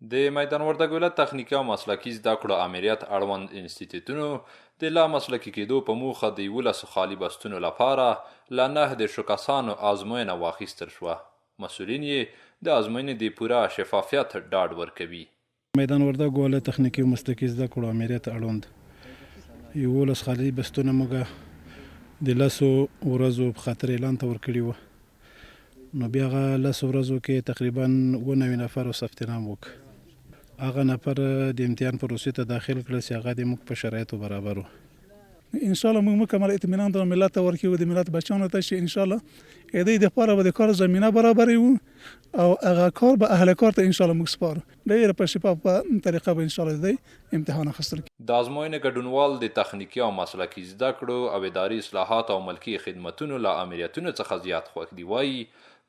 د میدان وردګ ولایت تخنیکي او مسلکي زده کړو امریت اړوند انسټیټیوټونو د لا مسلکي کېدو په موخه د 11 خالي بستونو لپاره له 9 کسانو ازموینه واخیستل شوه. مسؤلین یې د ازموینې د پوره شفافیت ډاډ ورکوي. میدان وردګ ولایت تخنیکي او مسلکي زده کړو امریت اړوند 11 خالي بستونه موږ د 10 ورځو په خاطر اعلان ته ورکړي وو. نو بیا هغه 10 ورځو کې تقریبا 90 نفر ثبت نام وکړ. هغه نفر د امتحان پروسې ته داخل کړل چې هغه د موږ په شرایطو برابر وو. ان شاء الله موږ مکمل اطمینان د ملت ته ورکوو، د ملت بچیانو ته چې ان شاء الله د دې لپاره به د کار زمینه برابر وي او هغه کار به اهل کار ته ان شاء الله موږ سپارو. ډېر په شفافه طریقه به ان شاء الله د امتحان اخیستل کیږي. د ازموینې ګډونوال د تخنیکي او مسلکي زده کړو او اداري اصلاحات او ملکي خدمتونو له امریتونو څخه زیات خوښ دي. وایي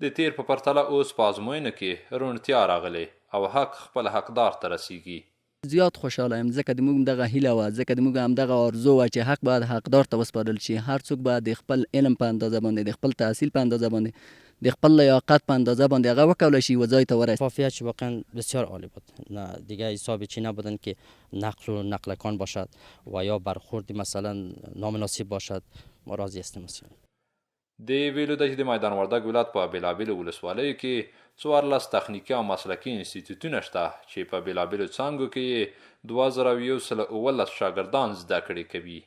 د تیر په پرتله اوس په ازموینه کې روڼتیا راغلی او حق خپل حقدار ته رسیږي. زیات خوشحاله یم ځکه د موږ دغه هیله وه، ځکه د موږ همدغه آرزو وه چې حق باید حقدار ته وسپارل شي. هر څوک باید د خپل علم په اندازه باندې، د خپل تحصیل په اندازه باندې، د خپل لیاقت په اندازه باندې هغه وکولی شی و جای ته ورسید. شفافیت واقعا بسیار عالی بود. نه دیگه حساب چی نبودن که نقل و نقلکان باشد و یا برخورد مثلا نامناسب باشد. ما راضی هستیم. د ویلو ده چې د میدان وردګ ولایت په بېلابېلو ولسوالیو کې 14 تخنیکي او مسلکي انسټیټیوټونه شته چې په بېلابېلو څانګو کې یې 2119 شاګردان زده کړې کوي.